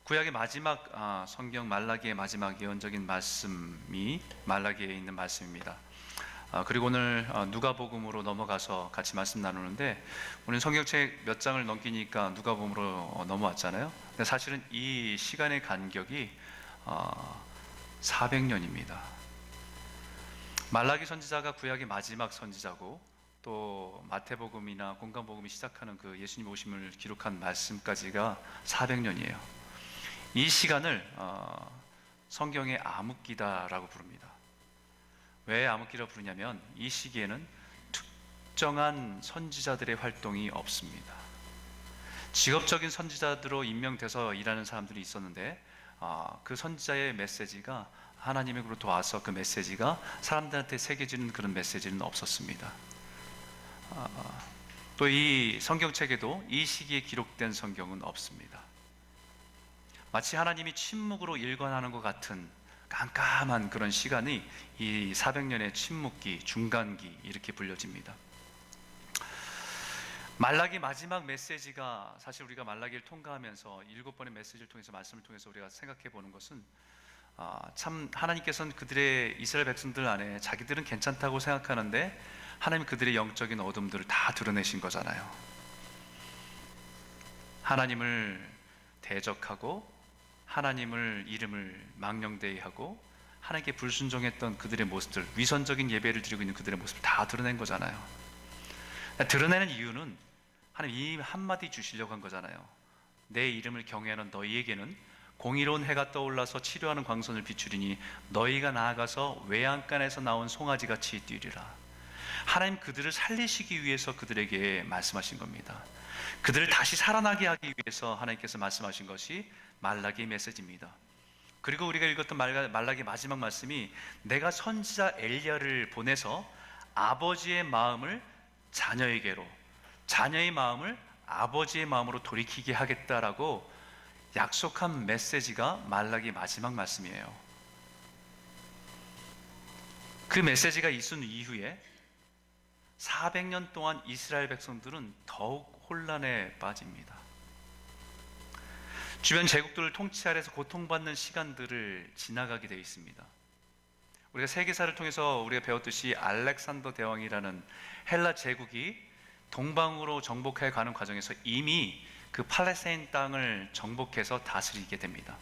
구약의 마지막 성경 말라기의 마지막 예언적인 말씀이 말라기에 있는 말씀입니다. 그리고 오늘 누가복음으로 넘어가서 같이 말씀 나누는데, 오늘 성경책 몇 장을 넘기니까 누가복음으로 넘어왔잖아요. 근데 사실은 이 시간의 간격이 400년입니다. 말라기 선지자가 구약의 마지막 선지자고, 또 마태복음이나 공관복음이 시작하는 그 예수님 오심을 기록한 말씀까지가 400년이에요. 이 시간을 성경의 암흑기다라고 부릅니다. 왜 암흑기라고 부르냐면, 이 시기에는 특정한 선지자들의 활동이 없습니다. 직업적인 선지자들로 임명돼서 일하는 사람들이 있었는데, 그 선지자의 메시지가 하나님으로부터 와서 그 메시지가 사람들한테 새겨지는 그런 메시지는 없었습니다. 또 이 성경책에도 이 시기에 기록된 성경은 없습니다. 마치 하나님이 침묵으로 일관하는 것 같은 깜깜한 그런 시간이 이 400년의 침묵기, 중간기 이렇게 불려집니다. 말라기 마지막 메시지가, 사실 우리가 말라기를 통과하면서 7번의 메시지를 통해서, 말씀을 통해서 우리가 생각해 보는 것은, 참 하나님께서는 그들의 이스라엘 백성들 안에 자기들은 괜찮다고 생각하는데 하나님 그들의 영적인 어둠들을 다 드러내신 거잖아요. 하나님을 대적하고 하나님을 이름을 망령되이하고 하나님께 불순종했던 그들의 모습들, 위선적인 예배를 드리고 있는 그들의 모습을 다 드러낸 거잖아요. 드러내는 이유는 하나님 이 한마디 주시려고 한 거잖아요. 내 이름을 경외하는 너희에게는 공의로운 해가 떠올라서 치료하는 광선을 비추리니 너희가 나아가서 외양간에서 나온 송아지같이 뛰리라. 하나님 그들을 살리시기 위해서 그들에게 말씀하신 겁니다. 그들을 다시 살아나게 하기 위해서 하나님께서 말씀하신 것이 말라기 메시지입니다. 그리고 우리가 읽었던 말라기 마지막 말씀이, 내가 선지자 엘리야를 보내서 아버지의 마음을 자녀에게로, 자녀의 마음을 아버지의 마음으로 돌이키게 하겠다라고 약속한 메시지가 말라기 마지막 말씀이에요. 그 메시지가 있은 이후에 400년 동안 이스라엘 백성들은 더욱 혼란에 빠집니다. 주변 제국들을 통치 아래서 고통받는 시간들을 지나가게 되어 있습니다. 우리가 세계사를 통해서 우리가 배웠듯이 알렉산더 대왕이라는 헬라 제국이 동방으로 정복해 가는 과정에서 이미 그 팔레스타인 땅을 정복해서 다스리게 됩니다.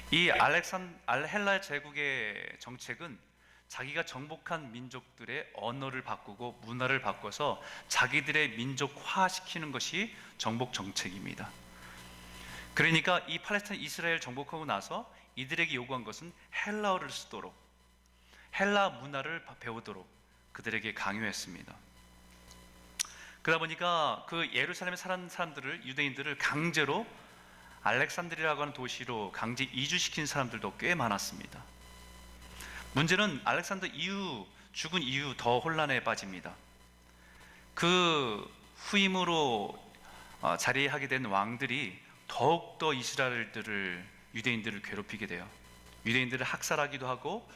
이 헬라 제국의 정책은 자기가 정복한 민족들의 언어를 바꾸고 문화를 바꿔서 자기들의 민족화시키는 것이 정복 정책입니다. 그러니까 이 팔레스타인 이스라엘 정복하고 나서 이들에게 요구한 것은 헬라어를 쓰도록, 헬라 문화를 배우도록 그들에게 강요했습니다. 그러다 보니까 그 예루살렘에 사는 사람들을, 유대인들을 강제로 알렉산드리아라고 하는 도시로 강제 이주시킨 사람들도 꽤 많았습니다. 문제는 알렉산더 죽은 이후 더 혼란에 빠집니다. 그 후임으로 자리하게 된 왕들이 더욱더 유대인들을 괴롭히게 돼요. 유대인들을 학살하기도 하고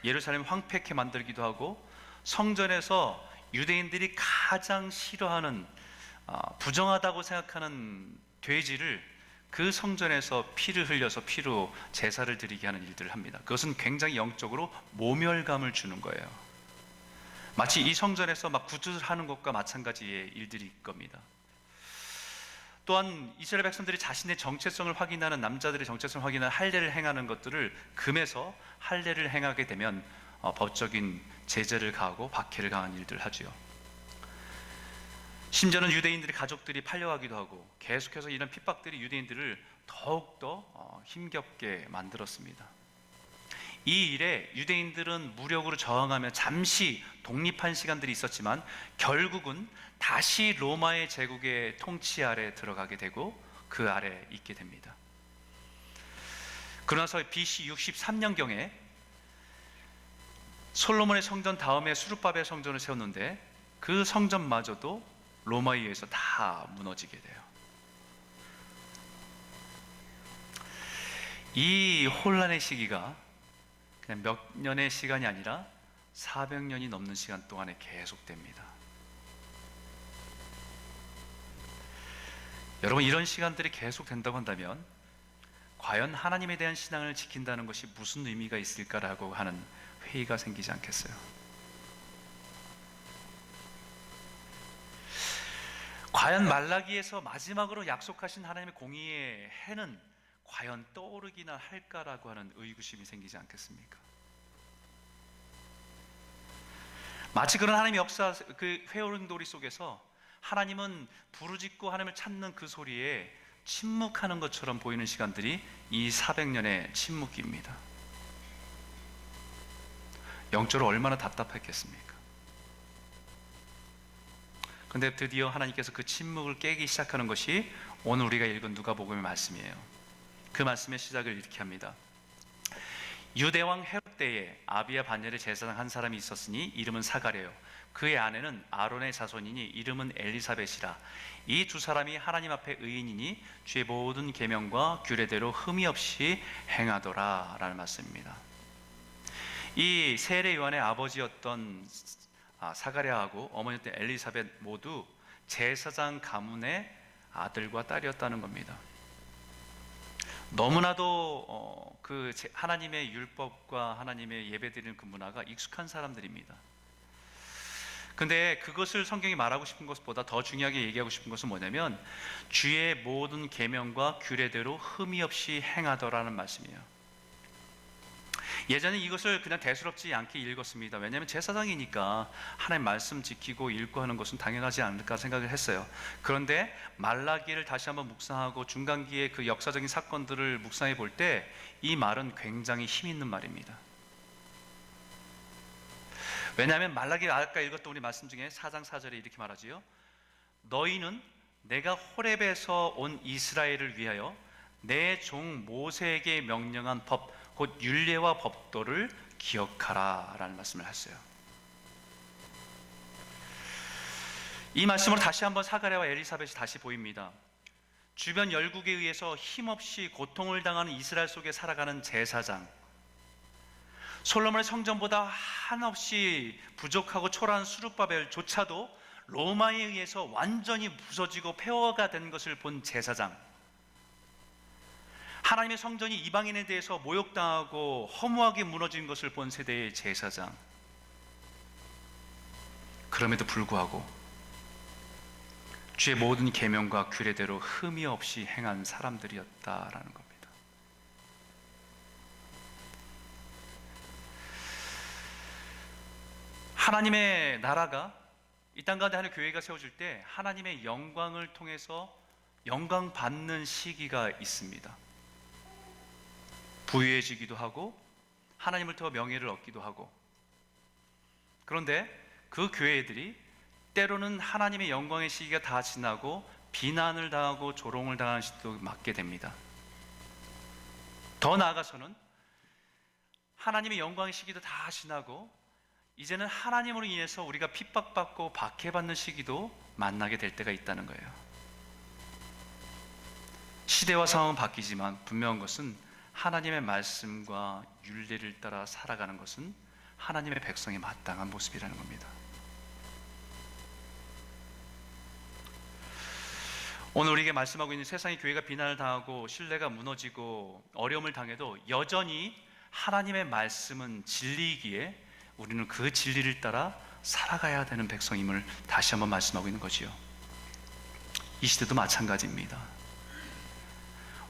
예루살렘 황폐케 만들기도 하고, 성전에서 유대인들이 가장 싫어하는, 부정하다고 생각하는 돼지를 그 성전에서 피를 흘려서 피로 제사를 드리게 하는 일들을 합니다. 그것은 굉장히 영적으로 모멸감을 주는 거예요. 마치 이 성전에서 막 굿즈하는 것과 마찬가지의 일들일 겁니다. 또한 이스라엘 백성들이 자신의 정체성을 확인하는, 남자들의 정체성을 확인하는 할례를 행하는 것들을 금해서 할례를 행하게 되면 법적인 제재를 가하고 박해를 가한 일들을 하지요. 심지어는 유대인들의 가족들이 팔려가기도 하고, 계속해서 이런 핍박들이 유대인들을 더욱더 힘겹게 만들었습니다. 이 일에 유대인들은 무력으로 저항하며 잠시 독립한 시간들이 있었지만 결국은 다시 로마의 제국의 통치 아래 들어가게 되고 그 아래 있게 됩니다. 그러나서 BC 63년경에 솔로몬의 성전 다음에 수르바벨 성전을 세웠는데, 그 성전마저도 로마에 의해서 다 무너지게 돼요. 이 혼란의 시기가 그냥 몇 년의 시간이 아니라 400년이 넘는 시간 동안에 계속됩니다. 여러분, 이런 시간들이 계속 된다고 한다면 과연 하나님에 대한 신앙을 지킨다는 것이 무슨 의미가 있을까라고 하는 회의가 생기지 않겠어요? 과연 말라기에서 마지막으로 약속하신 하나님의 공의의 해는 과연 떠오르기나 할까라고 하는 의구심이 생기지 않겠습니까? 마치 그런 하나님의 역사, 그 회오른돌이 속에서 하나님은 부르짖고 하나님을 찾는 그 소리에 침묵하는 것처럼 보이는 시간들이 이 400년의 침묵기입니다. 영적으로 얼마나 답답했겠습니까? 그런데 드디어 하나님께서 그 침묵을 깨기 시작하는 것이 오늘 우리가 읽은 누가복음의 말씀이에요. 그 말씀의 시작을 이렇게 합니다. 유대왕 헤롯 때에 아비야 반열에 제사장 한 사람이 있었으니 이름은 사가랴요. 그의 아내는 아론의 자손이니 이름은 엘리사벳이라. 이 두 사람이 하나님 앞에 의인이니 주의 모든 계명과 규례대로 흠이 없이 행하더라 라는 말씀입니다. 이 세례 요한의 아버지였던 사가랴하고 어머니였던 엘리사벳 모두 제사장 가문의 아들과 딸이었다는 겁니다. 너무나도 그 하나님의 율법과 하나님의 예배드리는 그 문화가 익숙한 사람들입니다. 근데 그것을 성경이 말하고 싶은 것보다 더 중요하게 얘기하고 싶은 것은 뭐냐면 주의 모든 계명과 규례대로 흠이 없이 행하더라는 말씀이에요. 예전에 이것을 그냥 대수롭지 않게 읽었습니다. 왜냐하면 제사장이니까 하나님 말씀 지키고 읽고 하는 것은 당연하지 않을까 생각을 했어요. 그런데 말라기를 다시 한번 묵상하고 중간기의 그 역사적인 사건들을 묵상해 볼 때 이 말은 굉장히 힘 있는 말입니다. 왜냐하면 말라기 아까 읽었던 우리 말씀 중에 4장 4절에 이렇게 말하지요. 너희는 내가 호렙에서 온 이스라엘을 위하여 내 종 모세에게 명령한 법 곧 율례와 법도를 기억하라 라는 말씀을 하셨어요. 이 말씀으로 다시 한번 사가랴와 엘리사벳이 다시 보입니다. 주변 열국에 의해서 힘없이 고통을 당하는 이스라엘 속에 살아가는 제사장, 솔로몬의 성전보다 한없이 부족하고 초라한 수룹바벨조차도 로마에 의해서 완전히 부서지고 폐허가 된 것을 본 제사장, 하나님의 성전이 이방인에 대해서 모욕당하고 허무하게 무너진 것을 본 세대의 제사장, 그럼에도 불구하고 주의 모든 계명과 규례대로 흠이 없이 행한 사람들이었다라는 겁니다. 하나님의 나라가 이 땅 가운데 하는 교회가 세워질 때 하나님의 영광을 통해서 영광 받는 시기가 있습니다. 부유해지기도 하고 하나님을 통해 명예를 얻기도 하고, 그런데 그 교회들이 때로는 하나님의 영광의 시기가 다 지나고 비난을 당하고 조롱을 당하는 시기도 맞게 됩니다. 더 나아가서는 하나님의 영광의 시기도 다 지나고 이제는 하나님으로 인해서 우리가 핍박받고 박해받는 시기도 만나게 될 때가 있다는 거예요. 시대와 상황은 바뀌지만 분명한 것은 하나님의 말씀과 율례를 따라 살아가는 것은 하나님의 백성의 마땅한 모습이라는 겁니다. 오늘 우리에게 말씀하고 있는 세상의 교회가 비난을 당하고 신뢰가 무너지고 어려움을 당해도 여전히 하나님의 말씀은 진리이기에 우리는 그 진리를 따라 살아가야 되는 백성임을 다시 한번 말씀하고 있는 거지요. 이 시대도 마찬가지입니다.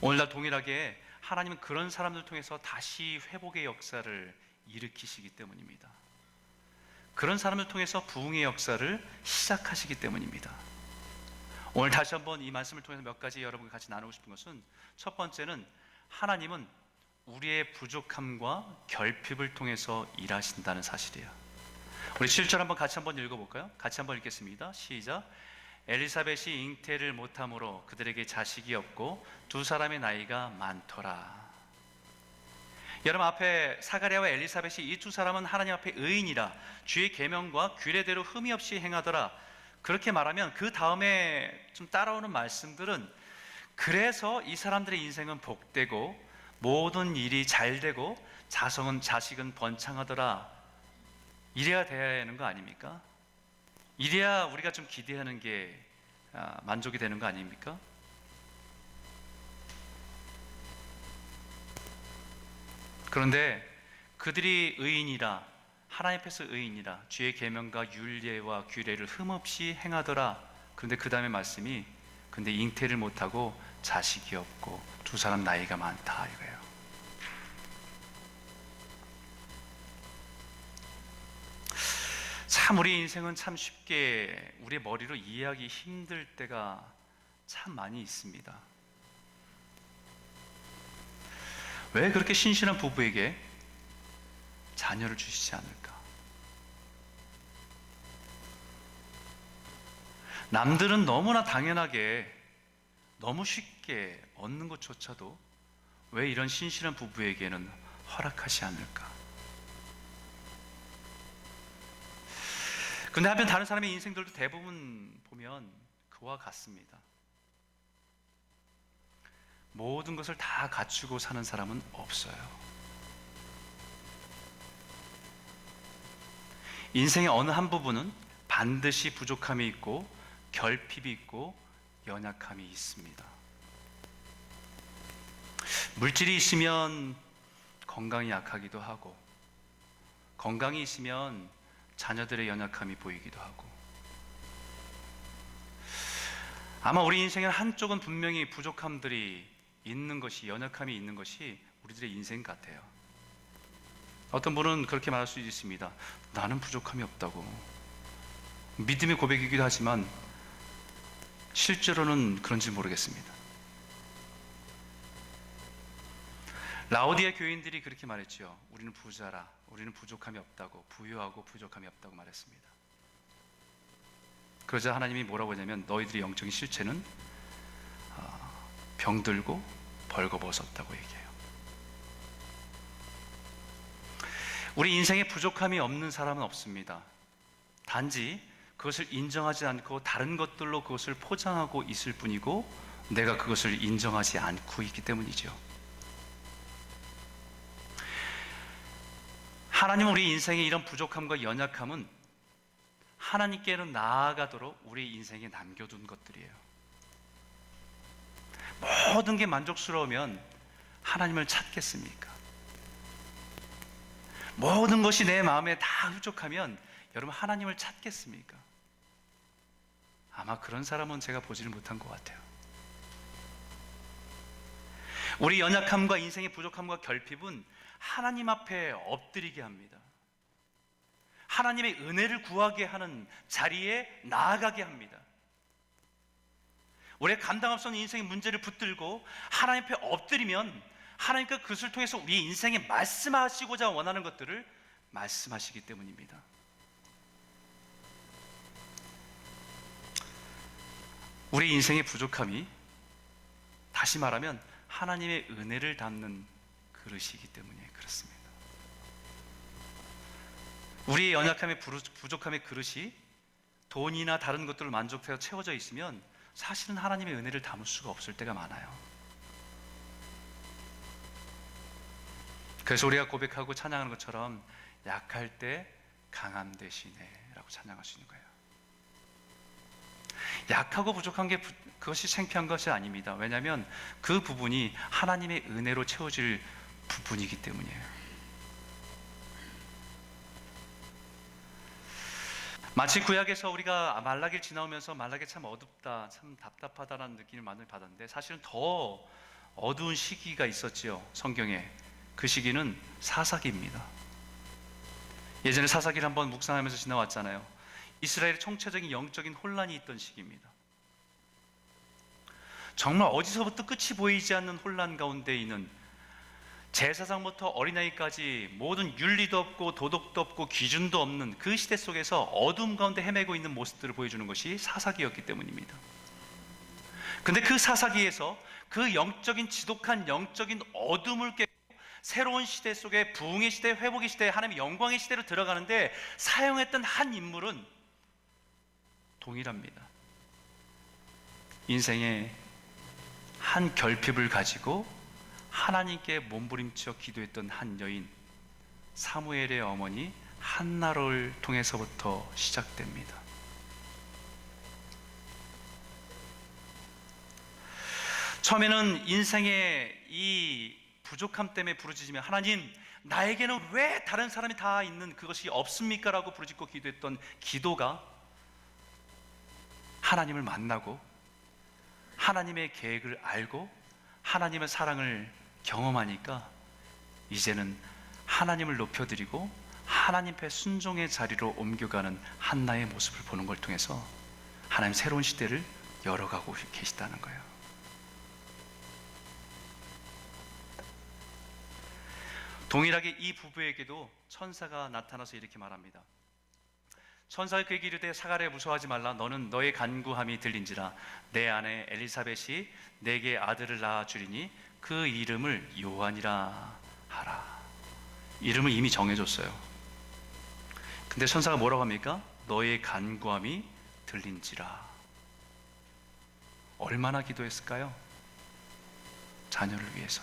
오늘날 동일하게 하나님은 그런 사람들 통해서 다시 회복의 역사를 일으키시기 때문입니다. 그런 사람을 통해서 부흥의 역사를 시작하시기 때문입니다. 오늘 다시 한번 이 말씀을 통해서 몇 가지 여러분과 같이 나누고 싶은 것은, 첫 번째는 하나님은 우리의 부족함과 결핍을 통해서 일하신다는 사실이에요. 우리 7절 한번 같이 한번 읽어볼까요? 같이 한번 읽겠습니다. 시작. 엘리사벳이 잉태를 못함으로 그들에게 자식이 없고 두 사람의 나이가 많더라. 여러분, 앞에 사가랴와 엘리사벳이 이 두 사람은 하나님 앞에 의인이라 주의 계명과 규례대로 흠이 없이 행하더라, 그렇게 말하면 그 다음에 좀 따라오는 말씀들은 그래서 이 사람들의 인생은 복되고 모든 일이 잘 되고 자식은 번창하더라, 이래야 되는 거 아닙니까? 이래야 우리가 좀 기대하는 게 만족이 되는 거 아닙니까? 그런데 그들이 의인이라, 하나님 앞에서 의인이라 주의 계명과 율례와 규례를 흠없이 행하더라. 그런데 그 다음에 말씀이 근데 잉태를 못하고 자식이 없고 두 사람 나이가 많다 이거예요. 참 우리 인생은 참 쉽게 우리의 머리로 이해하기 힘들 때가 참 많이 있습니다. 왜 그렇게 신실한 부부에게 자녀를 주시지 않을까? 남들은 너무나 당연하게 너무 쉽게 얻는 것조차도 왜 이런 신실한 부부에게는 허락하지 않을까? 근데 한편 다른 사람의 인생들도 대부분 보면 그와 같습니다. 모든 것을 다 갖추고 사는 사람은 없어요. 인생의 어느 한 부분은 반드시 부족함이 있고 결핍이 있고 연약함이 있습니다. 물질이 있으면 건강이 약하기도 하고, 건강이 있으면 자녀들의 연약함이 보이기도 하고, 아마 우리 인생의 한쪽은 분명히 부족함들이 있는 것이, 연약함이 있는 것이 우리들의 인생 같아요. 어떤 분은 그렇게 말할 수 있습니다. 나는 부족함이 없다고. 믿음의 고백이기도 하지만 실제로는 그런지 모르겠습니다. 라오디아 교인들이 그렇게 말했죠. 우리는 부자라, 우리는 부족함이 없다고, 부유하고 부족함이 없다고 말했습니다. 그러자 하나님이 뭐라고 하냐면 너희들의 영적인 실체는 병들고 벌거벗었다고 얘기해요. 우리 인생에 부족함이 없는 사람은 없습니다. 단지 그것을 인정하지 않고 다른 것들로 그것을 포장하고 있을 뿐이고 내가 그것을 인정하지 않고 있기 때문이죠. 하나님은 우리 인생의 이런 부족함과 연약함은 하나님께는 나아가도록 우리 인생에 남겨둔 것들이에요. 모든 게 만족스러우면 하나님을 찾겠습니까? 모든 것이 내 마음에 다 흡족하면 여러분 하나님을 찾겠습니까? 아마 그런 사람은 제가 보지를 못한 것 같아요. 우리 연약함과 인생의 부족함과 결핍은 하나님 앞에 엎드리게 합니다. 하나님의 은혜를 구하게 하는 자리에 나아가게 합니다. 우리의 감당 앞서는 인생의 문제를 붙들고 하나님 앞에 엎드리면 하나님께서 그것을 통해서 우리 인생에 말씀하시고자 원하는 것들을 말씀하시기 때문입니다. 우리 인생의 부족함이 다시 말하면 하나님의 은혜를 담는 그릇이기 때문에 그렇습니다. 우리의 연약함의 부족함의 그릇이 돈이나 다른 것들을 만족해서 채워져 있으면 사실은 하나님의 은혜를 담을 수가 없을 때가 많아요. 그래서 우리가 고백하고 찬양하는 것처럼 약할 때 강함 되시네 라고 찬양할 수 있는 거예요. 약하고 부족한 게 그것이 창피한 것이 아닙니다. 왜냐하면 그 부분이 하나님의 은혜로 채워질 부분이기 때문이에요. 마치 구약에서 우리가 말라기를 지나오면서 말라기 참 어둡다, 참 답답하다라는 느낌을 많이 받았는데 사실은 더 어두운 시기가 있었지요. 성경에. 그 시기는 사사기입니다. 예전에 사사기를 한번 묵상하면서 지나왔잖아요. 이스라엘의 총체적인 영적인 혼란이 있던 시기입니다. 정말 어디서부터 끝이 보이지 않는 혼란 가운데 있는, 제사장부터 어린아이까지 모든 윤리도 없고 도덕도 없고 기준도 없는 그 시대 속에서 어둠 가운데 헤매고 있는 모습들을 보여주는 것이 사사기였기 때문입니다. 근데 그 사사기에서 그 영적인 지독한 영적인 어둠을 깨고 새로운 시대 속에 부흥의 시대, 회복의 시대, 하나님의 영광의 시대로 들어가는데 사용했던 한 인물은 동일합니다. 인생의 한 결핍을 가지고 하나님께 몸부림쳐 기도했던 한 여인, 사무엘의 어머니 한나를 통해서부터 시작됩니다. 처음에는 인생의 이 부족함 때문에 부르짖으며 하나님, 나에게는 왜 다른 사람이 다 있는 그것이 없습니까? 라고 부르짖고 기도했던 기도가 하나님을 만나고 하나님의 계획을 알고 하나님의 사랑을 경험하니까 이제는 하나님을 높여드리고 하나님 앞에 순종의 자리로 옮겨가는 한나의 모습을 보는 걸 통해서 하나님 새로운 시대를 열어가고 계시다는 거예요. 동일하게 이 부부에게도 천사가 나타나서 이렇게 말합니다. 천사가 그에게 이르되 사가랴 무서워하지 말라. 너는 너의 간구함이 들린지라. 내 아내 엘리사벳이 내게 아들을 낳아 주리니 그 이름을 요한이라 하라. 이름을 이미 정해줬어요. 근데 천사가 뭐라고 합니까? 너의 간구함이 들린지라. 얼마나 기도했을까요? 자녀를 위해서.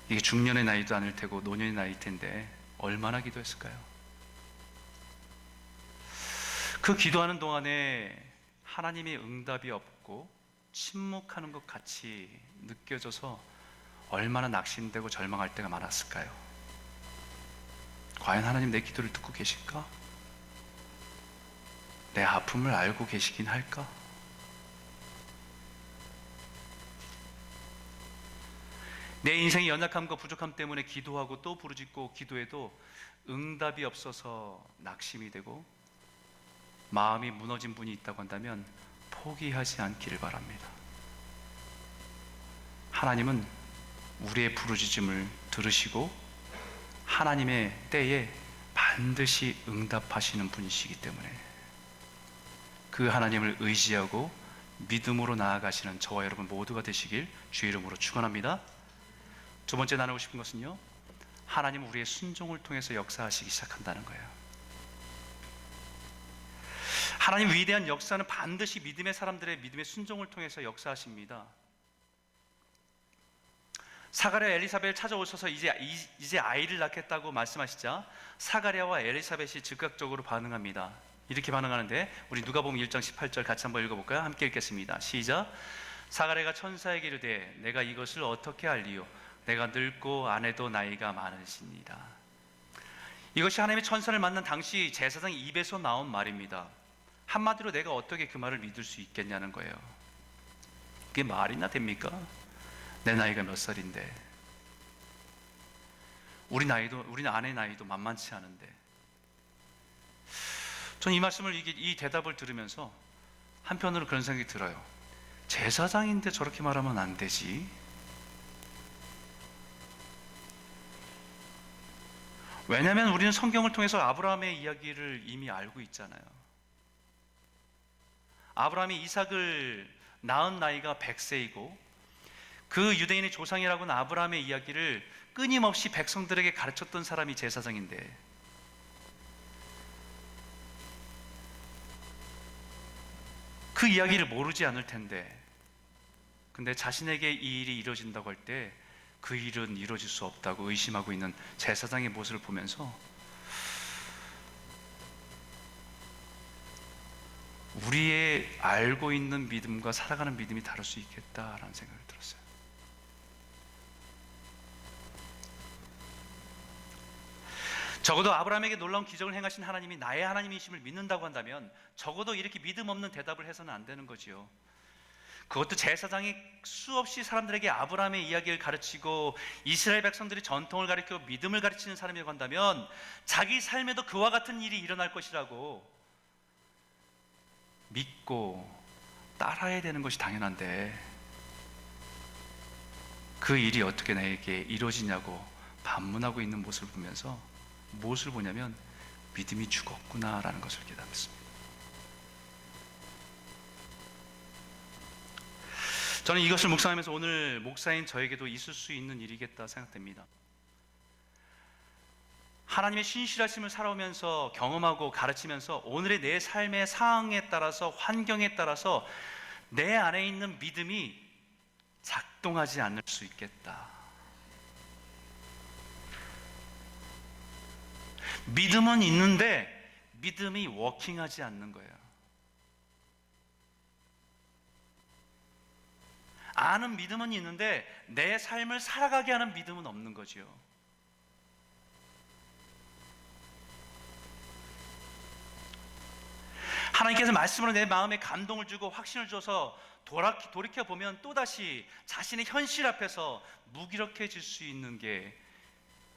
이게 중년의 나이도 아닐 테고 노년의 나이일 텐데 얼마나 기도했을까요? 그 기도하는 동안에 하나님의 응답이 없고 침묵하는 것 같이 느껴져서 얼마나 낙심되고 절망할 때가 많았을까요? 과연 하나님 내 기도를 듣고 계실까? 내 아픔을 알고 계시긴 할까? 내 인생의 연약함과 부족함 때문에 기도하고 또 부르짖고 기도해도 응답이 없어서 낙심이 되고 마음이 무너진 분이 있다고 한다면 포기하지 않기를 바랍니다. 하나님은 우리의 부르짖음을 들으시고 하나님의 때에 반드시 응답하시는 분이시기 때문에 그 하나님을 의지하고 믿음으로 나아가시는 저와 여러분 모두가 되시길 주의 이름으로 축원합니다. 두 번째 나누고 싶은 것은요, 하나님은 우리의 순종을 통해서 역사하시기 시작한다는 거예요. 하나님 위대한 역사는 반드시 믿음의 사람들의 믿음의 순종을 통해서 역사하십니다. 사가랴 엘리사벳을 찾아오셔서 이제 아이를 낳겠다고 말씀하시자 사가랴와 엘리사벳이 즉각적으로 반응합니다. 이렇게 반응하는데 우리 누가복음 1장 18절 같이 한번 읽어볼까요? 함께 읽겠습니다. 시작. 사가랴가 천사에게 이르되 내가 이것을 어떻게 알리요? 내가 늙고 아내도 나이가 많으시니라. 이것이 하나님의 천사를 만난 당시 제사장 입에서 나온 말입니다. 한마디로 내가 어떻게 그 말을 믿을 수 있겠냐는 거예요. 그게 말이나 됩니까? 내 나이가 몇 살인데, 우리 아내 나이도 만만치 않은데. 전 이 말씀을 이 대답을 들으면서 한편으로 그런 생각이 들어요. 제사장인데 저렇게 말하면 안 되지. 왜냐하면 우리는 성경을 통해서 아브라함의 이야기를 이미 알고 있잖아요. 아브라함이 이삭을 낳은 나이가 100세이고 그 유대인의 조상이라고 하는 아브라함의 이야기를 끊임없이 백성들에게 가르쳤던 사람이 제사장인데, 그 이야기를 모르지 않을 텐데, 근데 자신에게 이 일이 이루어진다고 할 때 그 일은 이루어질 수 없다고 의심하고 있는 제사장의 모습을 보면서 우리의 알고 있는 믿음과 살아가는 믿음이 다를 수 있겠다라는 생각이 들었어요. 적어도 아브라함에게 놀라운 기적을 행하신 하나님이 나의 하나님이심을 믿는다고 한다면 적어도 이렇게 믿음 없는 대답을 해서는 안 되는 거지요. 그것도 제사장이 수없이 사람들에게 아브라함의 이야기를 가르치고 이스라엘 백성들이 전통을 가르치고 믿음을 가르치는 사람이라고 한다면 자기 삶에도 그와 같은 일이 일어날 것이라고 믿고 따라야 되는 것이 당연한데, 그 일이 어떻게 나에게 이루어지냐고 반문하고 있는 모습을 보면서 무엇을 보냐면 믿음이 죽었구나라는 것을 깨닫습니다. 저는 이것을 묵상하면서 오늘 목사인 저에게도 있을 수 있는 일이겠다 생각됩니다. 하나님의 신실하심을 살아오면서 경험하고 가르치면서 오늘의 내 삶의 상황에 따라서 환경에 따라서 내 안에 있는 믿음이 작동하지 않을 수 있겠다. 믿음은 있는데 믿음이 워킹하지 않는 거예요. 아는 믿음은 있는데 내 삶을 살아가게 하는 믿음은 없는 거지요. 하나님께서 말씀으로 내 마음에 감동을 주고 확신을 줘서 돌이켜보면 또다시 자신의 현실 앞에서 무기력해질 수 있는 게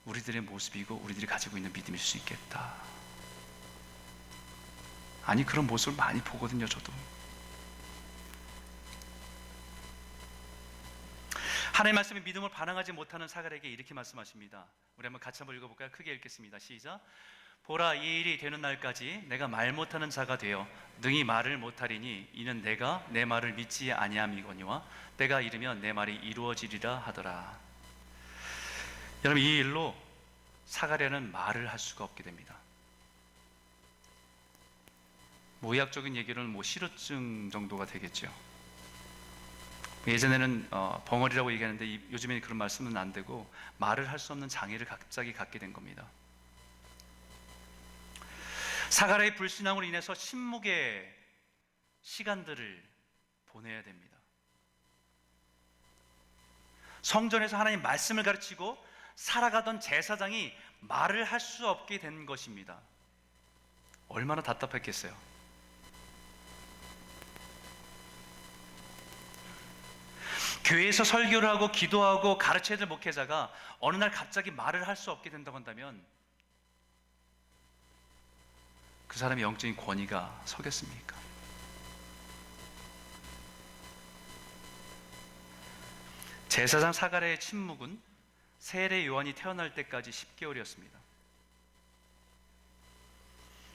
우리들의 모습이고 우리들이 가지고 있는 믿음일 수 있겠다. 아니, 그런 모습을 많이 보거든요, 저도. 하나님의 말씀에 믿음을 반응하지 못하는 사갈에게 이렇게 말씀하십니다. 우리 한번 같이 한번 읽어볼까요? 크게 읽겠습니다. 시작. 보라, 이 일이 되는 날까지 내가 말 못하는 자가 되어 능히 말을 못하리니 이는 내가 내 말을 믿지 아니함이거니와 때가 이르면 내 말이 이루어지리라 하더라. 여러분, 이 일로 사가랴는 말을 할 수가 없게 됩니다. 의학적인 얘기로는 실어증 정도가 되겠죠. 예전에는 벙어리라고 얘기하는데 요즘에는 그런 말씀은 안 되고 말을 할 수 없는 장애를 갑자기 갖게 된 겁니다. 사가랴의 불신앙으로 인해서 침묵의 시간들을 보내야 됩니다. 성전에서 하나님 말씀을 가르치고 살아가던 제사장이 말을 할 수 없게 된 것입니다. 얼마나 답답했겠어요. 교회에서 설교를 하고 기도하고 가르쳐야 될 목회자가 어느 날 갑자기 말을 할 수 없게 된다고 한다면 그 사람의 영적인 권위가 서겠습니까? 제사장 사가랴의 침묵은 세례 요한이 태어날 때까지 10개월이었습니다.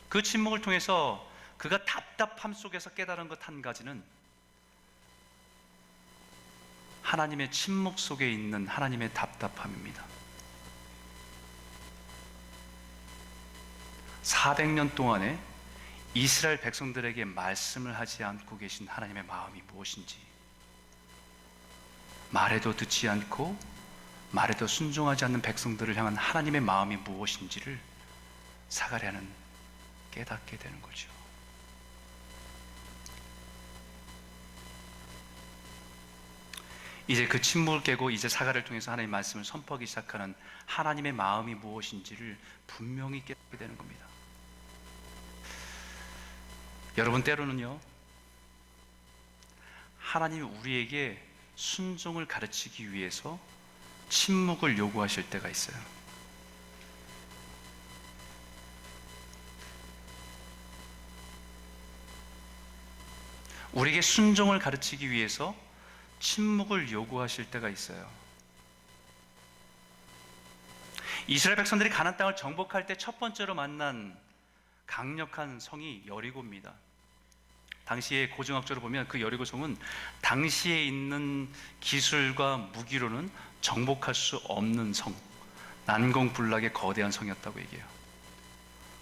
그 침묵을 통해서 그가 답답함 속에서 깨달은 것 한 가지는 하나님의 침묵 속에 있는 하나님의 답답함입니다. 400년 동안에 이스라엘 백성들에게 말씀을 하지 않고 계신 하나님의 마음이 무엇인지, 말해도 듣지 않고 말해도 순종하지 않는 백성들을 향한 하나님의 마음이 무엇인지를 사가랴는 깨닫게 되는 거죠. 이제 그 침묵을 깨고 이제 사가랴를 통해서 하나님의 말씀을 선포하기 시작하는 하나님의 마음이 무엇인지를 분명히 깨닫게 되는 겁니다. 여러분, 때로는요, 하나님이 우리에게 순종을 가르치기 위해서 침묵을 요구하실 때가 있어요. 우리에게 순종을 가르치기 위해서 침묵을 요구하실 때가 있어요. 이스라엘 백성들이 가나안 땅을 정복할 때 첫 번째로 만난 강력한 성이 여리고입니다. 당시에 고증학적으로 보면 그 여리고성은 당시에 있는 기술과 무기로는 정복할 수 없는 성, 난공불락의 거대한 성이었다고 얘기해요.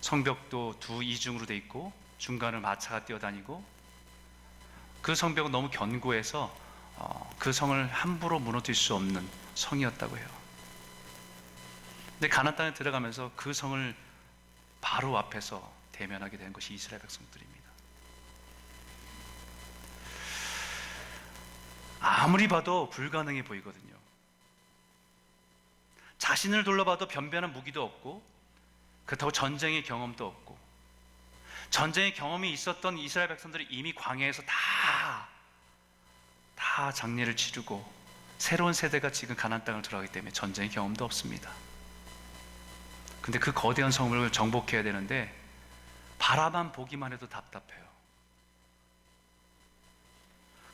성벽도 두 이중으로 돼 있고 중간을 마차가 뛰어다니고 그 성벽은 너무 견고해서 그 성을 함부로 무너뜨릴 수 없는 성이었다고 해요. 근데 가나안 땅에 들어가면서 그 성을 바로 앞에서 대면하게 된 것이 이스라엘 백성들입니다. 아무리 봐도 불가능해 보이거든요. 자신을 둘러봐도 변변한 무기도 없고 그렇다고 전쟁의 경험도 없고, 전쟁의 경험이 있었던 이스라엘 백성들이 이미 광야에서 다 장례를 치르고 새로운 세대가 지금 가나안 땅을 들어가기 때문에 전쟁의 경험도 없습니다. 근데 그 거대한 성을 정복해야 되는데 바라만 보기만 해도 답답해요.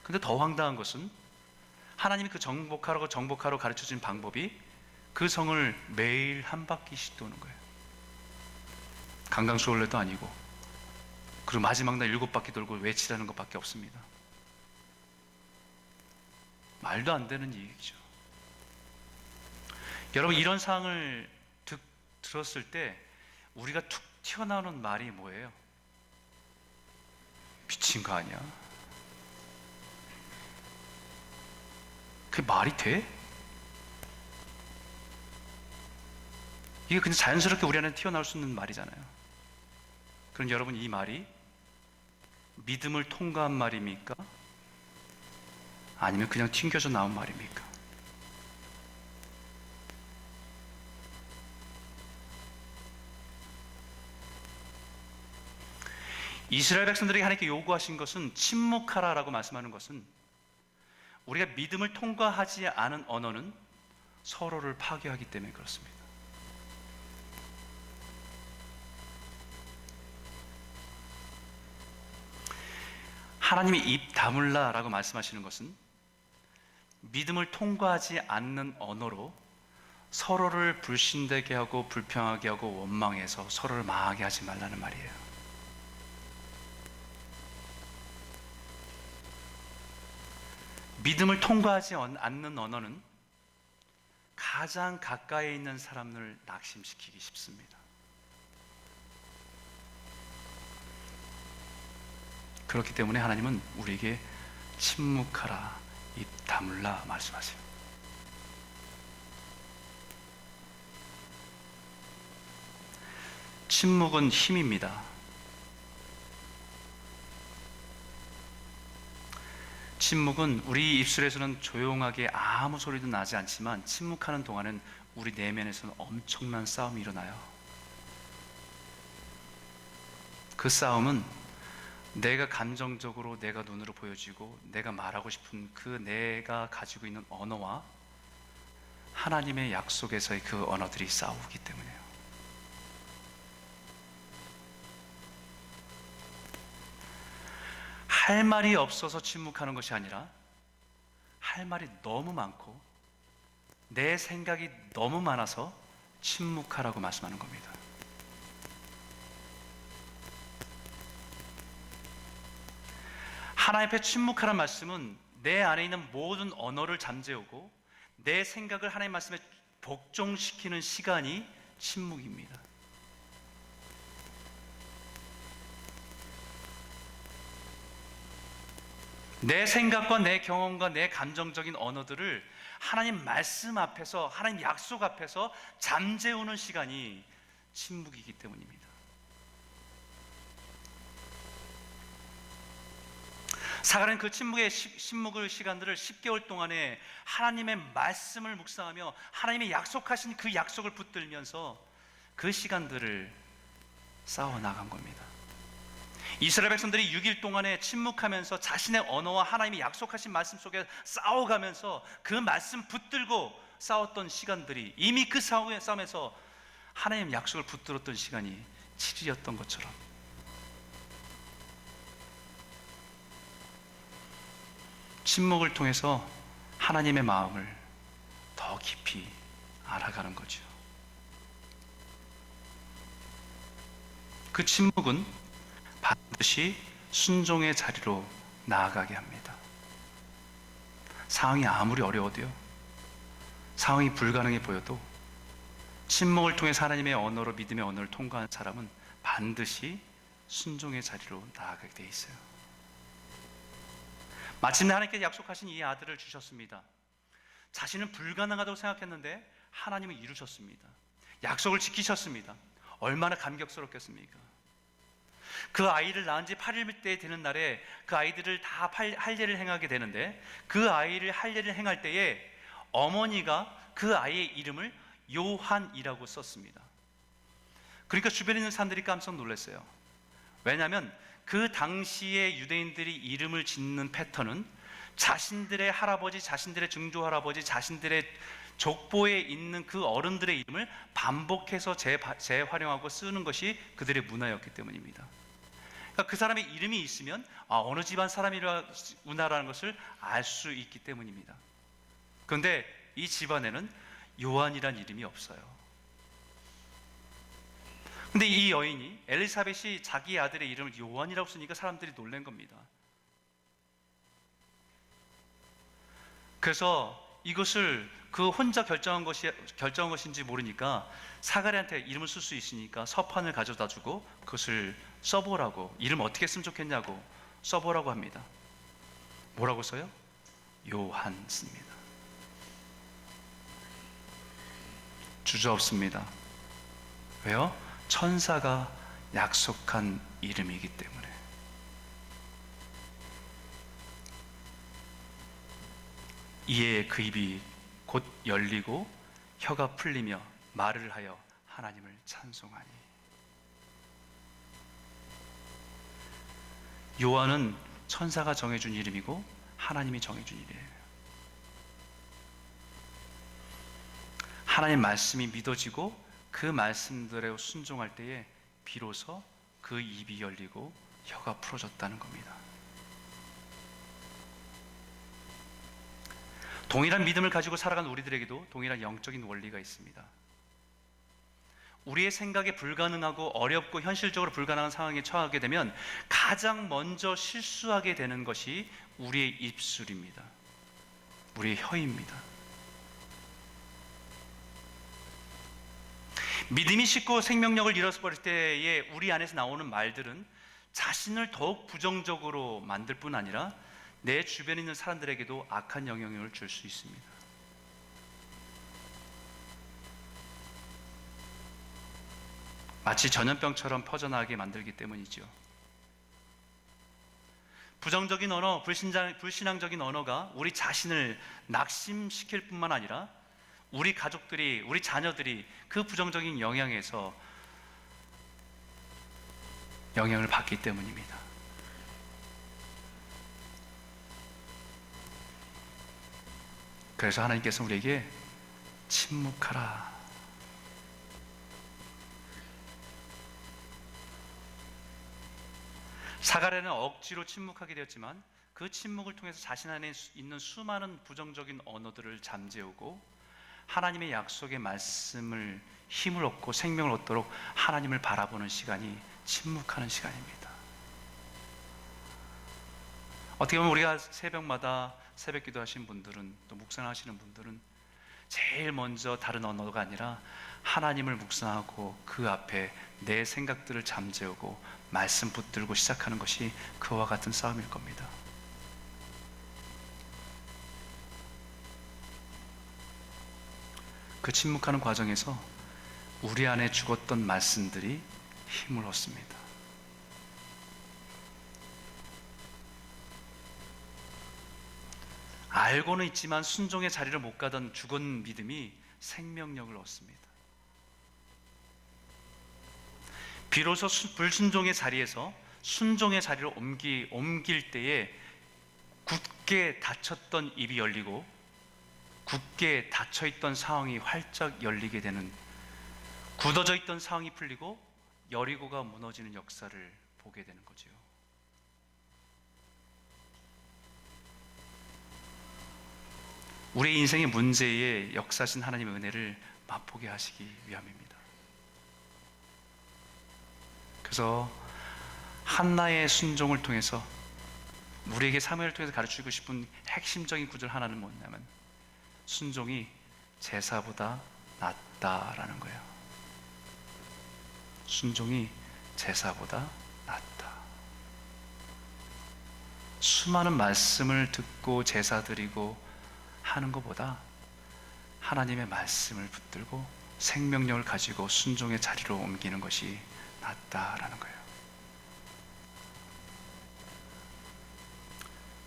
근데 더 황당한 것은 하나님이 그 정복하러 가르쳐준 방법이 그 성을 매일 한 바퀴씩 도는 거예요. 강강수월래도 아니고, 그리고 마지막 날 7바퀴 돌고 외치라는 것밖에 없습니다. 말도 안 되는 얘기죠. 여러분, 이런 상황을 들었을 때 우리가 툭 튀어나오는 말이 뭐예요? 미친 거 아니야? 그게 말이 돼? 이게 그냥 자연스럽게 우리 안에 튀어나올 수 있는 말이잖아요. 그럼 여러분, 이 말이 믿음을 통과한 말입니까? 아니면 그냥 튕겨져 나온 말입니까? 이스라엘 백성들에게 하나님께 요구하신 것은 침묵하라라고 말씀하는 것은 우리가 믿음을 통과하지 않은 언어는 서로를 파괴하기 때문에 그렇습니다. 하나님이 입 다물라라고 말씀하시는 것은 믿음을 통과하지 않는 언어로 서로를 불신되게 하고 불평하게 하고 원망해서 서로를 망하게 하지 말라는 말이에요. 믿음을 통과하지 않는 언어는 가장 가까이 있는 사람을 낙심시키기 쉽습니다. 그렇기 때문에 하나님은 우리에게 침묵하라, 입 다물라 말씀하세요. 침묵은 힘입니다. 침묵은 우리 입술에서는 조용하게 아무 소리도 나지 않지만 침묵하는 동안은 우리 내면에서는 엄청난 싸움이 일어나요. 그 싸움은 내가 감정적으로 내가 눈으로 보여지고 내가 말하고 싶은 그 내가 가지고 있는 언어와 하나님의 약속에서의 그 언어들이 싸우기 때문이에요. 할 말이 없어서 침묵하는 것이 아니라 할 말이 너무 많고 내 생각이 너무 많아서 침묵하라고 말씀하는 겁니다. 하나님 앞에 침묵하라는 말씀은 내 안에 있는 모든 언어를 잠재우고 내 생각을 하나님 말씀에 복종시키는 시간이 침묵입니다. 내 생각과 내 경험과 내 감정적인 언어들을 하나님 말씀 앞에서, 하나님 약속 앞에서 잠재우는 시간이 침묵이기 때문입니다. 사가랴는 그 침묵의 시간들을 10개월 동안에 하나님의 말씀을 묵상하며 하나님의 약속하신 그 약속을 붙들면서 그 시간들을 싸워나간 겁니다. 이스라엘 백성들이 6일 동안에 침묵하면서 자신의 언어와 하나님이 약속하신 말씀 속에 싸워가면서 그 말씀 붙들고 싸웠던 시간들이 이미 그 싸움에서 하나님의 약속을 붙들었던 시간이 7일이었던 것처럼 침묵을 통해서 하나님의 마음을 더 깊이 알아가는 거죠. 그 침묵은 반드시 순종의 자리로 나아가게 합니다. 상황이 아무리 어려워도요, 상황이 불가능해 보여도 침묵을 통해 하나님의 언어로 믿음의 언어를 통과한 사람은 반드시 순종의 자리로 나아가게 돼 있어요. 마침내 하나님께서 약속하신 이 아들을 주셨습니다. 자신은 불가능하다고 생각했는데 하나님은 이루셨습니다. 약속을 지키셨습니다. 얼마나 감격스럽겠습니까? 그 아이를 낳은 지 8일째 되는 날에 그 아이들을 다 할례를 행하게 되는데 그 아이를 할례를 행할 때에 어머니가 그 아이의 이름을 요한이라고 썼습니다. 그러니까 주변에 있는 사람들이 깜짝 놀랐어요. 왜냐하면 그 당시에 유대인들이 이름을 짓는 패턴은 자신들의 할아버지, 자신들의 증조할아버지, 자신들의 족보에 있는 그 어른들의 이름을 반복해서 재활용하고 쓰는 것이 그들의 문화였기 때문입니다. 그러니까 그 사람의 이름이 있으면 어느 집안 사람이라는 것을 알 수 있기 때문입니다. 그런데 이 집안에는 요한이란 이름이 없어요. 근데 이 여인이 엘리사벳이 자기 아들의 이름을 요한이라고 쓰니까 사람들이 놀란 겁니다. 그래서 이것을 그 혼자 결정한 것인지 모르니까 사가랴한테 이름을 쓸 수 있으니까 서판을 가져다 주고 그것을 써보라고, 이름 어떻게 쓰면 좋겠냐고 써보라고 합니다. 뭐라고 써요? 요한 씁니다. 주저없습니다. 왜요? 천사가 약속한 이름이기 때문에. 이에 그 입이 곧 열리고 혀가 풀리며 말을 하여 하나님을 찬송하니. 요한은 천사가 정해준 이름이고 하나님이 정해준 이름이에요. 하나님 말씀이 믿어지고 그 말씀들에 순종할 때에 비로소 그 입이 열리고 혀가 풀어졌다는 겁니다. 동일한 믿음을 가지고 살아가는 우리들에게도 동일한 영적인 원리가 있습니다. 우리의 생각에 불가능하고 어렵고 현실적으로 불가능한 상황에 처하게 되면 가장 먼저 실수하게 되는 것이 우리의 입술입니다. 우리의 혀입니다. 믿음이 식고 생명력을 잃어버릴 때에 우리 안에서 나오는 말들은 자신을 더욱 부정적으로 만들 뿐 아니라 내 주변에 있는 사람들에게도 악한 영향을 줄 수 있습니다. 마치 전염병처럼 퍼져나가게 만들기 때문이죠. 부정적인 언어, 불신앙적인 언어가 우리 자신을 낙심시킬 뿐만 아니라 우리 가족들이, 우리 자녀들이 그 부정적인 영향에서 영향을 받기 때문입니다. 그래서 하나님께서 우리에게 침묵하라. 사가랴는 억지로 침묵하게 되었지만 그 침묵을 통해서 자신 안에 있는 수많은 부정적인 언어들을 잠재우고 하나님의 약속의 말씀을 힘을 얻고 생명을 얻도록 하나님을 바라보는 시간이 침묵하는 시간입니다. 어떻게 보면 우리가 새벽마다 새벽 기도하시는 분들은, 또 묵상하시는 분들은 제일 먼저 다른 언어가 아니라 하나님을 묵상하고 그 앞에 내 생각들을 잠재우고 말씀 붙들고 시작하는 것이 그와 같은 싸움일 겁니다. 그 침묵하는 과정에서 우리 안에 죽었던 말씀들이 힘을 얻습니다. 알고는 있지만 순종의 자리를 못 가던 죽은 믿음이 생명력을 얻습니다. 비로소 불순종의 자리에서 순종의 자리로 옮길 때에 굳게 닫혔던 입이 열리고 굳게 닫혀있던 상황이 활짝 열리게 되는, 굳어져 있던 상황이 풀리고 여리고가 무너지는 역사를 보게 되는 거죠. 우리 인생의 문제에 역사하신 하나님의 은혜를 맛보게 하시기 위함입니다. 그래서 한나의 순종을 통해서 우리에게 사무엘을 통해서 가르치고 싶은 핵심적인 구절 하나는 뭐냐면 순종이 제사보다 낫다라는 거예요. 순종이 제사보다 낫다. 수많은 말씀을 듣고 제사 드리고 하는 것보다 하나님의 말씀을 붙들고 생명력을 가지고 순종의 자리로 옮기는 것이 낫다라는 거예요.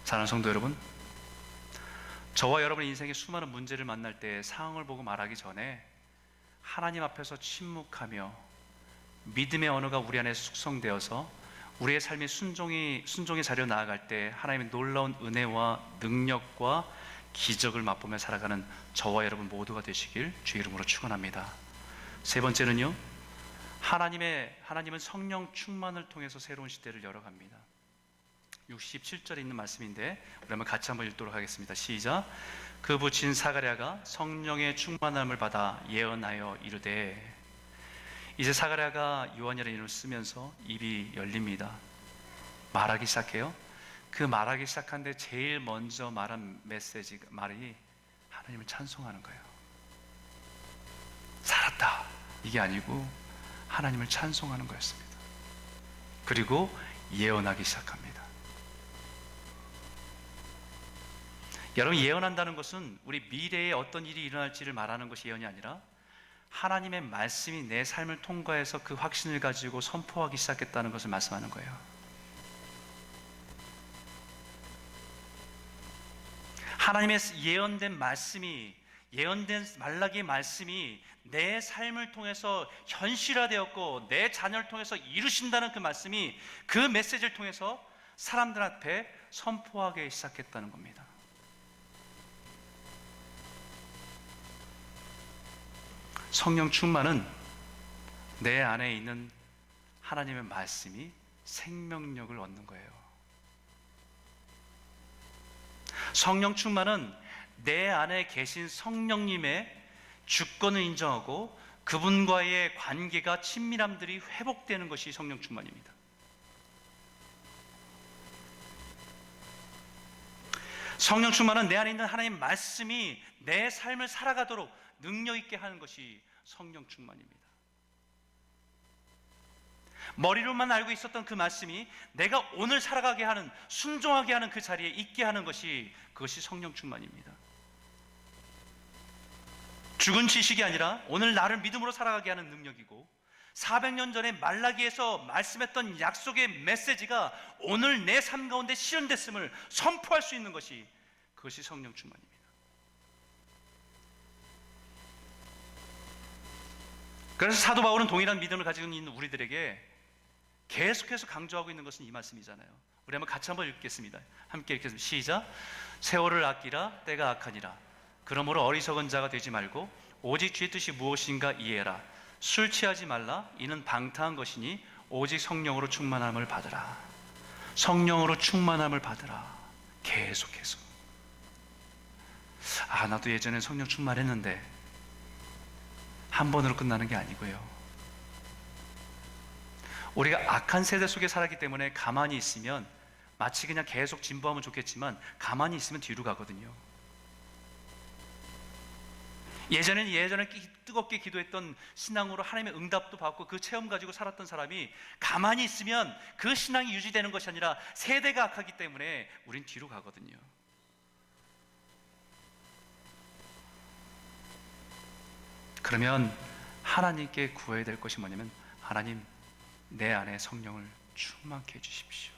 사랑하는 성도 여러분, 저와 여러분의 인생의 수많은 문제를 만날 때 상황을 보고 말하기 전에 하나님 앞에서 침묵하며 믿음의 언어가 우리 안에 숙성되어서 우리의 삶이 순종의 자리로 나아갈 때 하나님의 놀라운 은혜와 능력과 기적을 맛보며 살아가는 저와 여러분 모두가 되시길 주의 이름으로 축원합니다. 세 번째는요, 하나님은 성령 충만을 통해서 새로운 시대를 열어갑니다. 67절에 있는 말씀인데 우리 한번 같이 한번 읽도록 하겠습니다. 시작. 그 부친 사가랴가 성령의 충만함을 받아 예언하여 이르되. 이제 사가랴가 요한이라는 이름을 쓰면서 입이 열립니다. 말하기 시작해요. 그 말하기 시작하는데 제일 먼저 말한 말이 하나님을 찬송하는 거예요. 살았다 이게 아니고 하나님을 찬송하는 거였습니다. 그리고 예언하기 시작합니다. 여러분, 예언한다는 것은 우리 미래에 어떤 일이 일어날지를 말하는 것이 예언이 아니라 하나님의 말씀이 내 삶을 통과해서 그 확신을 가지고 선포하기 시작했다는 것을 말씀하는 거예요. 하나님의 예언된 말씀이, 예언된 말라기의 말씀이 내 삶을 통해서 현실화되었고 내 자녀를 통해서 이루신다는 그 말씀이, 그 메시지를 통해서 사람들 앞에 선포하기 시작했다는 겁니다. 성령 충만은 내 안에 있는 하나님의 말씀이 생명력을 얻는 거예요. 성령 충만은 내 안에 계신 성령님의 주권을 인정하고 그분과의 관계가, 친밀함들이 회복되는 것이 성령 충만입니다. 성령 충만은 내 안에 있는 하나님의 말씀이 내 삶을 살아가도록 능력 있게 하는 것이 성령 충만입니다. 머리로만 알고 있었던 그 말씀이 내가 오늘 살아가게 하는, 순종하게 하는 그 자리에 있게 하는 것이, 그것이 성령 충만입니다. 죽은 지식이 아니라 오늘 나를 믿음으로 살아가게 하는 능력이고, 400년 전에 말라기에서 말씀했던 약속의 메시지가 오늘 내 삶 가운데 실현됐음을 선포할 수 있는 것이, 그것이 성령 충만입니다. 그래서 사도 바울은 동일한 믿음을 가지고 있는 우리들에게 계속해서 강조하고 있는 것은 이 말씀이잖아요. 우리 한번 같이 한번 읽겠습니다. 함께 읽겠습니다. 시작. 세월을 아끼라, 때가 악하니라. 그러므로 어리석은 자가 되지 말고 오직 주의 뜻이 무엇인가 이해해라. 술 취하지 말라. 이는 방탕한 것이니 오직 성령으로 충만함을 받으라. 성령으로 충만함을 받으라. 계속해서. 나도 예전엔 성령 충만했는데, 한 번으로 끝나는 게 아니고요. 우리가 악한 세대 속에 살았기 때문에 가만히 있으면 마치 그냥 계속 진보하면 좋겠지만, 가만히 있으면 뒤로 가거든요. 예전에 뜨겁게 기도했던 신앙으로 하나님의 응답도 받고 그 체험 가지고 살았던 사람이 가만히 있으면 그 신앙이 유지되는 것이 아니라 세대가 악하기 때문에 우린 뒤로 가거든요. 그러면 하나님께 구해야 될 것이 뭐냐면, 하나님, 내 안에 성령을 충만케 해주십시오.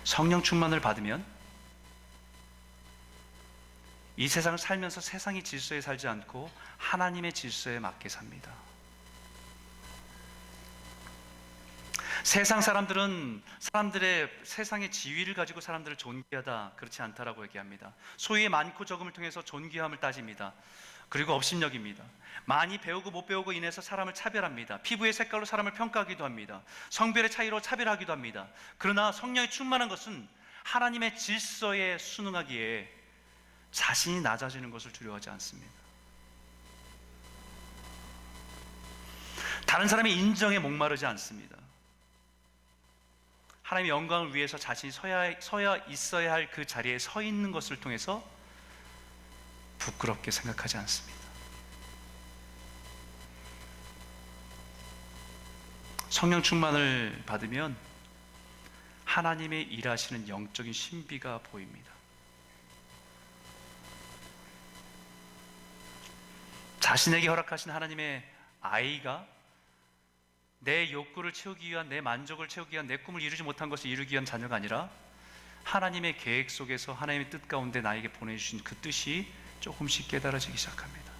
성령 충만을 받으면 이 세상을 살면서 세상의 질서에 살지 않고 하나님의 질서에 맞게 삽니다. 세상 사람들은 사람들의 세상의 지위를 가지고 사람들을 존귀하다, 그렇지 않다라고 얘기합니다. 소유의 많고 적음을 통해서 존귀함을 따집니다. 그리고 업신여깁니다. 많이 배우고 못 배우고 인해서 사람을 차별합니다. 피부의 색깔로 사람을 평가하기도 합니다. 성별의 차이로 차별하기도 합니다. 그러나 성령이 충만한 것은 하나님의 질서에 순응하기에 자신이 낮아지는 것을 두려워하지 않습니다. 다른 사람의 인정에 목마르지 않습니다. 하나님의 영광을 위해서 자신이 서야 있어야 할 그 자리에 서 있는 것을 통해서 부끄럽게 생각하지 않습니다. 성령 충만을 받으면 하나님의 일하시는 영적인 신비가 보입니다. 자신에게 허락하신 하나님의 아이가 내 욕구를 채우기 위한, 내 만족을 채우기 위한, 내 꿈을 이루지 못한 것을 이루기 위한 자녀가 아니라 하나님의 계획 속에서 하나님의 뜻 가운데 나에게 보내주신 그 뜻이 조금씩 깨달아지기 시작합니다.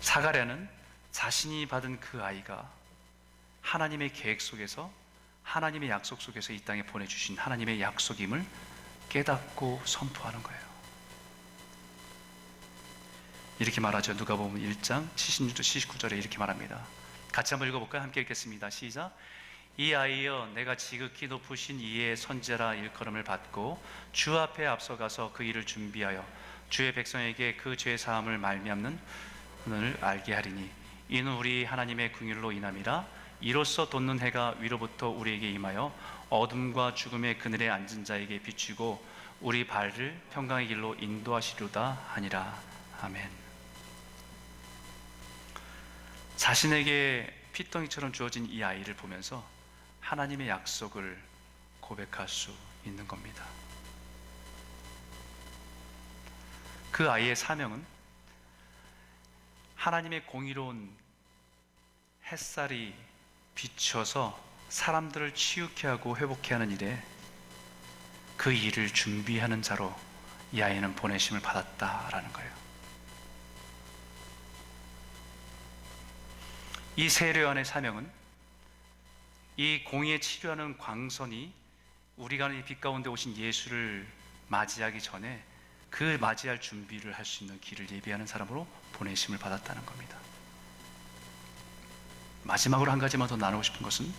사가랴는 자신이 받은 그 아이가 하나님의 계획 속에서, 하나님의 약속 속에서 이 땅에 보내주신 하나님의 약속임을 깨닫고 선포하는 거예요. 이렇게 말하죠. 누가복음 1장 76절 79절에 이렇게 말합니다. 같이 한번 읽어볼까요? 함께 읽겠습니다. 시작. 이 아이여, 내가 지극히 높으신 이의 선제라 일컬음을 받고 주 앞에 앞서가서 그 일을 준비하여 주의 백성에게 그 죄 사함을 말미암는 은을 알게 하리니 이는 우리 하나님의 긍휼로 인함이라. 이로써 돋는 해가 위로부터 우리에게 임하여 어둠과 죽음의 그늘에 앉은 자에게 비추고 우리 발을 평강의 길로 인도하시리로다 하니라. 아멘. 자신에게 핏덩이처럼 주어진 이 아이를 보면서 하나님의 약속을 고백할 수 있는 겁니다. 그 아이의 사명은 하나님의 공의로운 햇살이 비춰서 사람들을 치유케 하고 회복케 하는 일에 그 일을 준비하는 자로 이 아이는 보내심을 받았다라는 거예요. 이 세례요한의 사명은 이 공의에 치료하는 광선이 우리가 이 빛 가운데 오신 예수를 맞이하기 전에 그 맞이할 준비를 할 수 있는 길을 예비하는 사람으로 보내심을 받았다는 겁니다. 마지막으로 한 가지만 더 나누고 싶은 것은,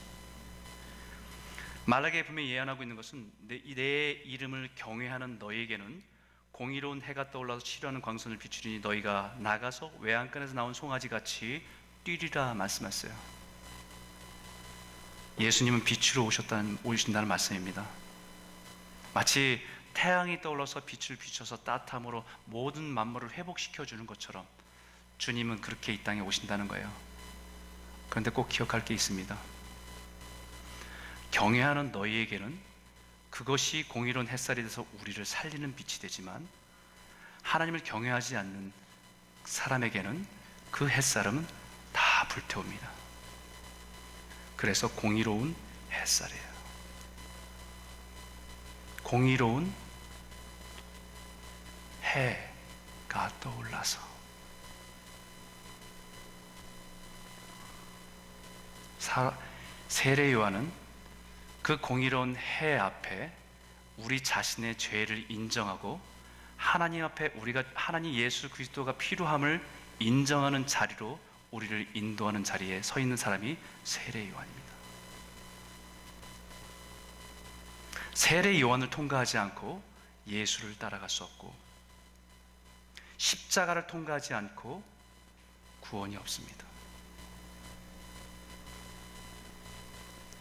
말라기에 분명히 예언하고 있는 것은 내 이름을 경외하는 너에게는 공의로운 해가 떠올라서 치료하는 광선을 비추리니 너희가 나가서 외양간에서 나온 송아지같이 뛰리라 말씀했어요. 예수님은 빛으로 오신다는 말씀입니다. 마치 태양이 떠올라서 빛을 비춰서 따뜻함으로 모든 만물을 회복시켜 주는 것처럼 주님은 그렇게 이 땅에 오신다는 거예요. 그런데 꼭 기억할 게 있습니다. 경외하는 너희에게는 그것이 공의로운 햇살이 돼서 우리를 살리는 빛이 되지만, 하나님을 경외하지 않는 사람에게는 그 햇살은 다 불태웁니다. 그래서 공의로운 햇살이에요. 공의로운 해가 떠올라서 세례 요한은 그 공의로운 해 앞에 우리 자신의 죄를 인정하고 하나님 앞에 하나님 예수 그리스도가 필요함을 인정하는 자리로 우리를 인도하는 자리에 서 있는 사람이 세례 요한입니다. 세례 요한을 통과하지 않고 예수를 따라갈 수 없고, 십자가를 통과하지 않고 구원이 없습니다.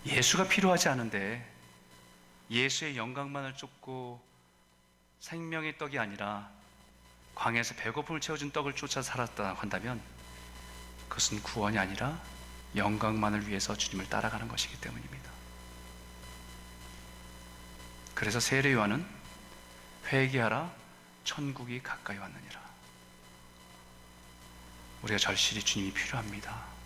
예수가 필요하지 않은데 예수의 영광만을 쫓고 생명의 떡이 아니라 광야에서 배고픔을 채워준 떡을 쫓아 살았다 한다면 그것은 구원이 아니라 영광만을 위해서 주님을 따라가는 것이기 때문입니다. 그래서 세례 요한은 회개하라, 천국이 가까이 왔느니라. 우리가 절실히 주님이 필요합니다.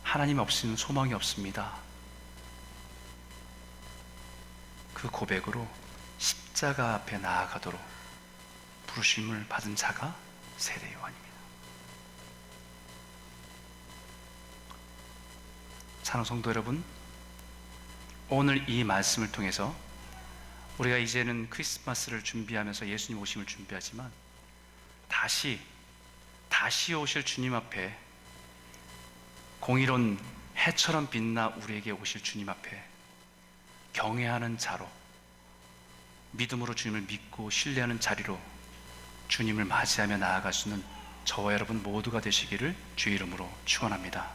하나님 없이는 소망이 없습니다. 그 고백으로 십자가 앞에 나아가도록 부르심을 받은 자가 세례 요한입니다. 사랑하는 성도 여러분, 오늘 이 말씀을 통해서 우리가 이제는 크리스마스를 준비하면서 예수님 오심을 준비하지만 다시 오실 주님 앞에 공의로운 해처럼 빛나 우리에게 오실 주님 앞에 경외하는 자로, 믿음으로 주님을 믿고 신뢰하는 자리로 주님을 맞이하며 나아갈 수 있는 저와 여러분 모두가 되시기를 주의 이름으로 축원합니다.